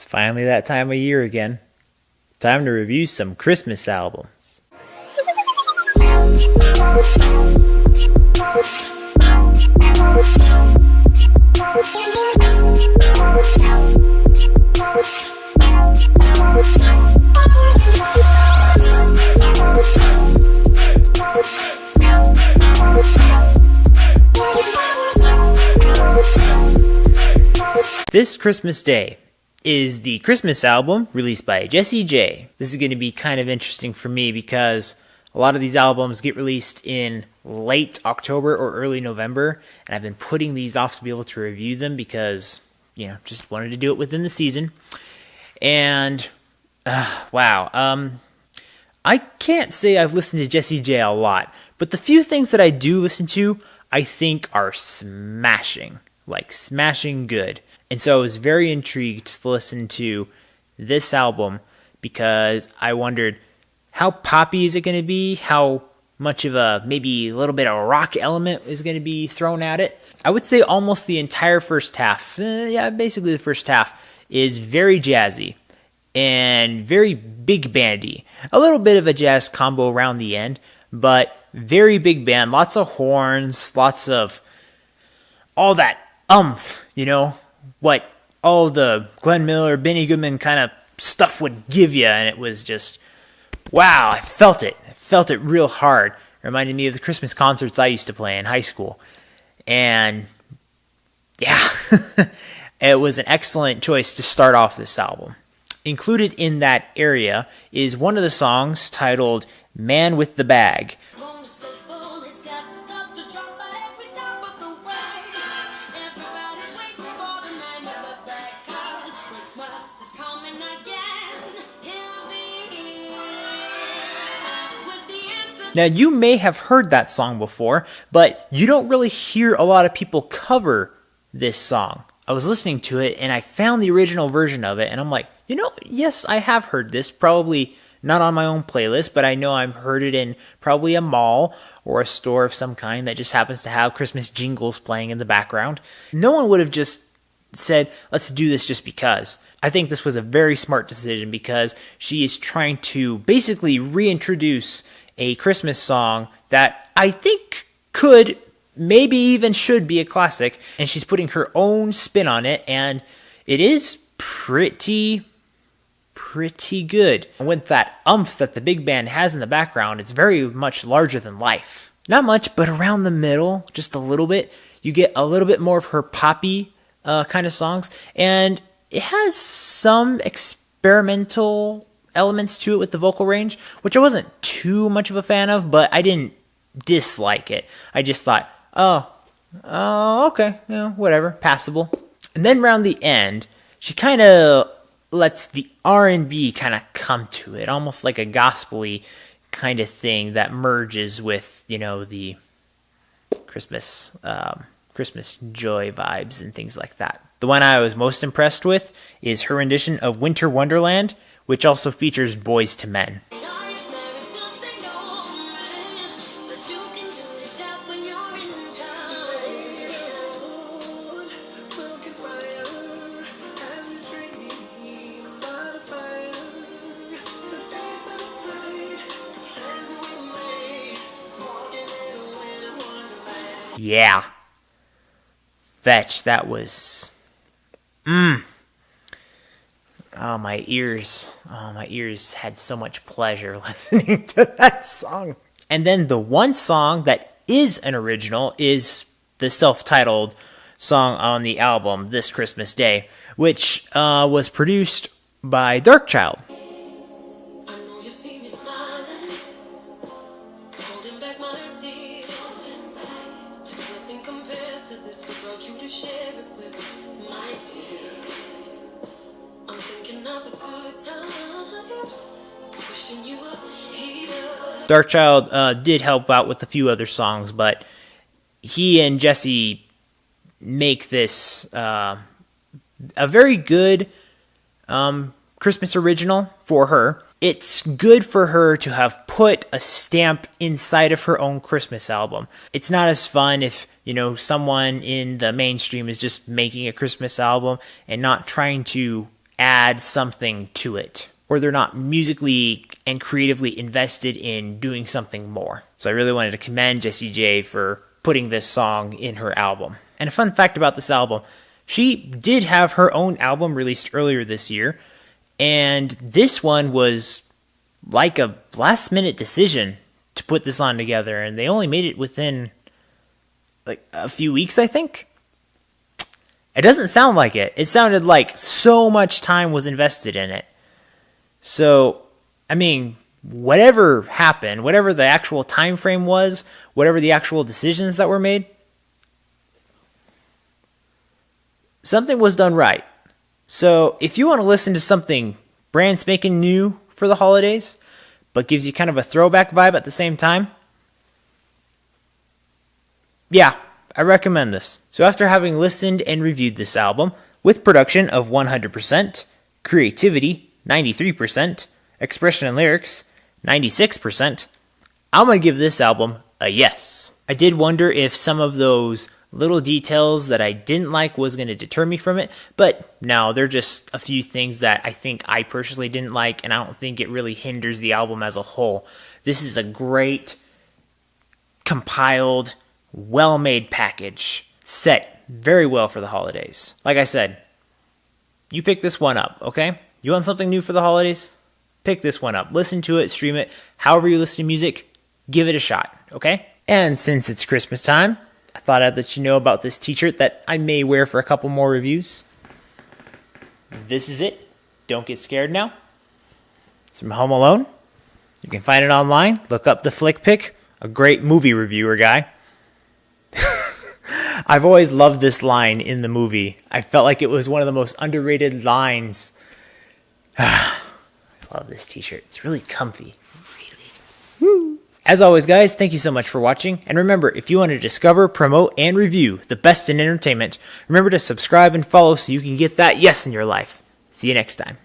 It's finally that time of year again. Time to review some Christmas albums. This Christmas Day is the Christmas album released by Jessie J. This is going to be kind of interesting for me because a lot of these albums get released in late October or early November, and I've been putting these off to be able to review them because, just wanted to do it within the season. And, wow, I can't say I've listened to Jessie J a lot, but the few things that I do listen to, I think are smashing, like smashing good. And so I was very intrigued to listen to this album because I wondered, how poppy is it going to be? How much of maybe a little bit of a rock element is going to be thrown at it? I would say almost the entire first half, basically the first half, is very jazzy and very big bandy. A little bit of a jazz combo around the end, but very big band. Lots of horns, lots of all that what all the Glenn Miller, Benny Goodman kind of stuff would give you, and it was just, wow, I felt it. I felt it real hard. It reminded me of the Christmas concerts I used to play in high school. And, yeah, it was an excellent choice to start off this album. Included in that area is one of the songs titled Man with the Bag. Now, you may have heard that song before, but you don't really hear a lot of people cover this song. I was listening to it, and I found the original version of it, and I'm like, yes, I have heard this. Probably not on my own playlist, but I know I've heard it in probably a mall or a store of some kind that just happens to have Christmas jingles playing in the background. No one would have just said, let's do this just because. I think this was a very smart decision because she is trying to basically reintroduce a Christmas song that I think could, maybe even should be a classic, and she's putting her own spin on it, and it is pretty good. And with that oomph that the big band has in the background, it's very much larger than life. Not much, but around the middle, just a little bit, you get a little bit more of her poppy kind of songs, and it has some experimental elements to it with the vocal range, which I wasn't too much of a fan of, but I didn't dislike it. I just thought, okay, whatever, passable. And then around the end, she kind of lets the R&B kind of come to it, almost like a gospel-y kind of thing that merges with, the Christmas joy vibes and things like that. The one I was most impressed with is her rendition of Winter Wonderland, which also features Boys to Men. Yeah. Fetch, that was... Oh, my ears had so much pleasure listening to that song. And then the one song that is an original is the self-titled song on the album, This Christmas Day, which was produced by Darkchild. Darkchild did help out with a few other songs, but he and Jessie make this a very good Christmas original for her. It's good for her to have put a stamp inside of her own Christmas album. It's not as fun if, someone in the mainstream is just making a Christmas album and not trying to add something to it, or they're not musically and creatively invested in doing something more. So I really wanted to commend Jessie J for putting this song in her album. And a fun fact about this album, she did have her own album released earlier this year, and this one was like a last-minute decision to put this on together, and they only made it within like a few weeks, I think. It doesn't sound like it. It sounded like so much time was invested in it. So, I mean, whatever happened, whatever the actual time frame was, whatever the actual decisions that were made, something was done right. So, if you want to listen to something brand spanking new for the holidays, but gives you kind of a throwback vibe at the same time, yeah, I recommend this. So after having listened and reviewed this album, with production of 100%, creativity 93%, expression and lyrics 96%, I'm going to give this album a yes. I did wonder if some of those little details that I didn't like was going to deter me from it, but no, they're just a few things that I think I personally didn't like, and I don't think it really hinders the album as a whole. This is a great, compiled, well-made package, set very well for the holidays. Like I said, you pick this one up, okay? You want something new for the holidays? Pick this one up. Listen to it, stream it. However you listen to music, give it a shot, okay? And since it's Christmas time, I thought I'd let you know about this t-shirt that I may wear for a couple more reviews. This is it. Don't get scared now. It's from Home Alone. You can find it online. Look up the Flick Pick, a great movie reviewer guy. I've always loved this line in the movie. I felt like it was one of the most underrated lines. I love this t-shirt. It's really comfy. Really. As always, guys, thank you so much for watching. And remember, if you want to discover, promote, and review the best in entertainment, remember to subscribe and follow so you can get that yes in your life. See you next time.